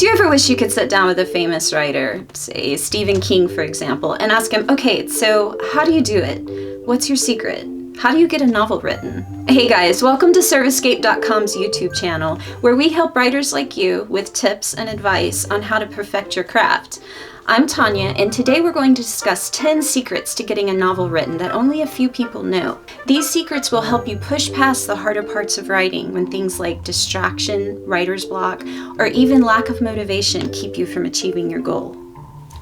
Do you ever wish you could sit down with a famous writer, say Stephen King, for example, and ask him, okay, so how do you do it? What's your secret? How do you get a novel written? Hey guys, welcome to Servicescape.com's YouTube channel, where we help writers like you with tips and advice on how to perfect your craft. I'm Tanya, and today we're going to discuss 10 secrets to getting a novel written that only a few people know. These secrets will help you push past the harder parts of writing when things like distraction, writer's block, or even lack of motivation keep you from achieving your goal.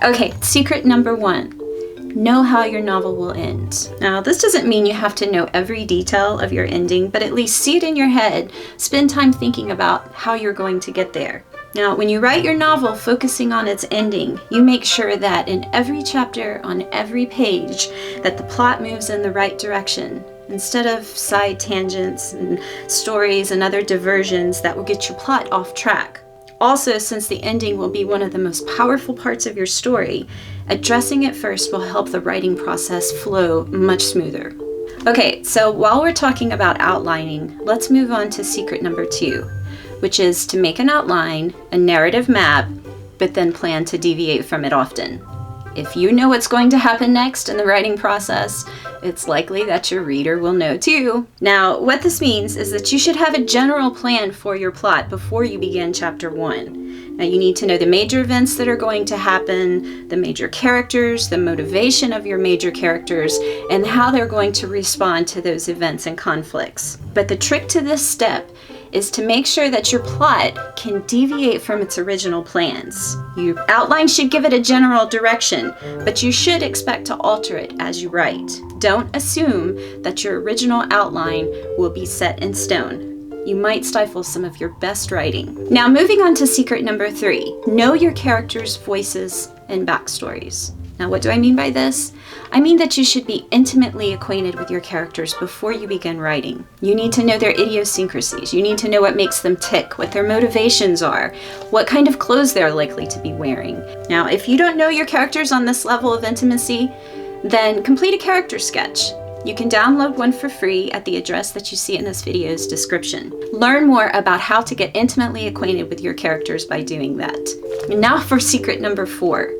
Okay, secret number 1. Know how your novel will end. Now, this doesn't mean you have to know every detail of your ending, but at least see it in your head. Spend time thinking about how you're going to get there. Now, when you write your novel focusing on its ending, you make sure that in every chapter, on every page, that the plot moves in the right direction, instead of side tangents and stories and other diversions that will get your plot off track. Also, since the ending will be one of the most powerful parts of your story, addressing it first will help the writing process flow much smoother. Okay, so while we're talking about outlining, let's move on to secret number 2, which is to make an outline, a narrative map, but then plan to deviate from it often. If you know what's going to happen next in the writing process, it's likely that your reader will know too. Now, what this means is that you should have a general plan for your plot before you begin chapter 1. Now, you need to know the major events that are going to happen, the major characters, the motivation of your major characters, and how they're going to respond to those events and conflicts. But the trick to this step is to make sure that your plot can deviate from its original plans. Your outline should give it a general direction, but you should expect to alter it as you write. Don't assume that your original outline will be set in stone. You might stifle some of your best writing. Now, moving on to secret number 3, know your characters' voices and backstories. Now, what do I mean by this? I mean that you should be intimately acquainted with your characters before you begin writing. You need to know their idiosyncrasies. You need to know what makes them tick, what their motivations are, what kind of clothes they're likely to be wearing. Now, if you don't know your characters on this level of intimacy, then complete a character sketch. You can download one for free at the address that you see in this video's description. Learn more about how to get intimately acquainted with your characters by doing that. And now for secret number 4.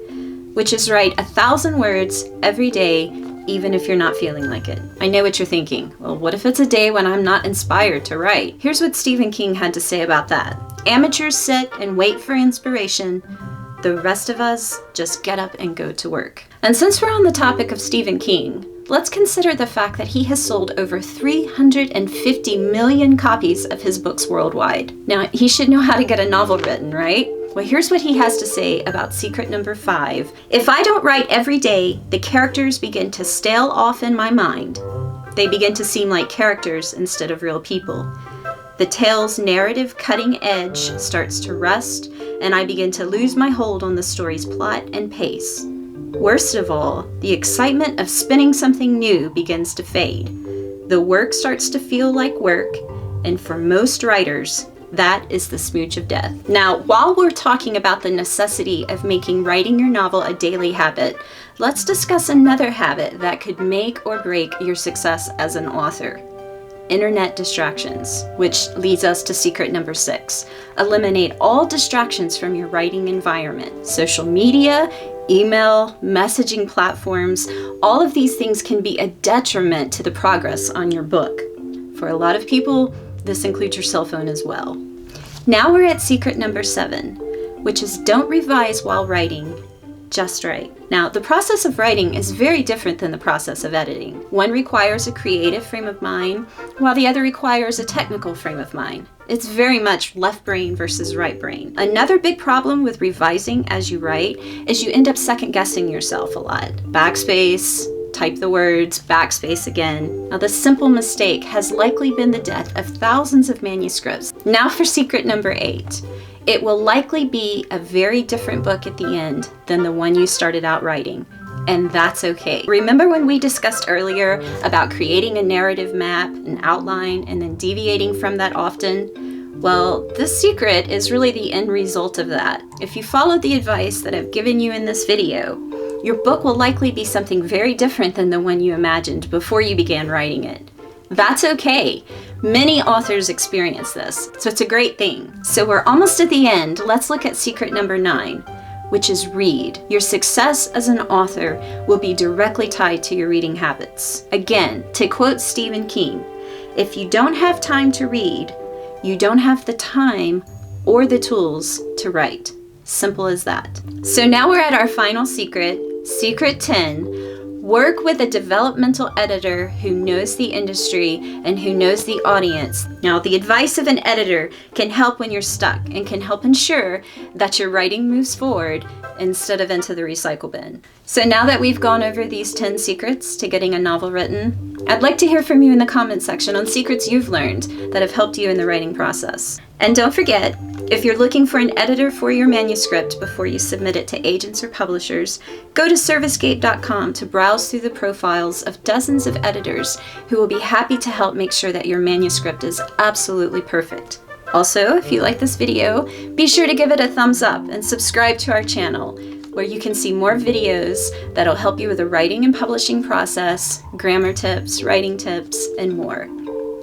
Which is write 1,000 words every day, even if you're not feeling like it. I know what you're thinking. Well, what if it's a day when I'm not inspired to write? Here's what Stephen King had to say about that. Amateurs sit and wait for inspiration. The rest of us just get up and go to work. And since we're on the topic of Stephen King, let's consider the fact that he has sold over 350 million copies of his books worldwide. Now, he should know how to get a novel written, right? Well, here's what he has to say about secret number 5. If I don't write every day, the characters begin to stale off in my mind. They begin to seem like characters instead of real people. The tale's narrative cutting edge starts to rust, and I begin to lose my hold on the story's plot and pace. Worst of all, the excitement of spinning something new begins to fade. The work starts to feel like work, and for most writers, that is the smooch of death. Now, while we're talking about the necessity of making writing your novel a daily habit, let's discuss another habit that could make or break your success as an author. Internet distractions, which leads us to secret number 6. Eliminate all distractions from your writing environment. Social media, email, messaging platforms, all of these things can be a detriment to the progress on your book. For a lot of people, this includes your cell phone as well. Now we're at secret number 7, which is don't revise while writing, just write. Now, the process of writing is very different than the process of editing. One requires a creative frame of mind, while the other requires a technical frame of mind. It's very much left brain versus right brain. Another big problem with revising as you write is you end up second guessing yourself a lot. Backspace, type the words, backspace again. Now, this simple mistake has likely been the death of thousands of manuscripts. Now for secret number 8. It will likely be a very different book at the end than the one you started out writing, and that's okay. Remember when we discussed earlier about creating a narrative map, an outline, and then deviating from that often? Well, this secret is really the end result of that. If you follow the advice that I've given you in this video, your book will likely be something very different than the one you imagined before you began writing it. That's okay. Many authors experience this, so it's a great thing. So we're almost at the end. Let's look at secret number 9, which is read. Your success as an author will be directly tied to your reading habits. Again, to quote Stephen King, if you don't have time to read, you don't have the time or the tools to write. Simple as that. So now we're at our final secret, secret 10. Work with a developmental editor who knows the industry and who knows the audience. Now, the advice of an editor can help when you're stuck and can help ensure that your writing moves forward instead of into the recycle bin. So now that we've gone over these 10 secrets to getting a novel written, I'd like to hear from you in the comment section on secrets you've learned that have helped you in the writing process. And don't forget, if you're looking for an editor for your manuscript before you submit it to agents or publishers, go to ServiceGate.com to browse through the profiles of dozens of editors who will be happy to help make sure that your manuscript is absolutely perfect. Also, if you like this video, be sure to give it a thumbs up and subscribe to our channel, where you can see more videos that'll help you with the writing and publishing process, grammar tips, writing tips, and more.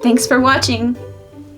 Thanks for watching!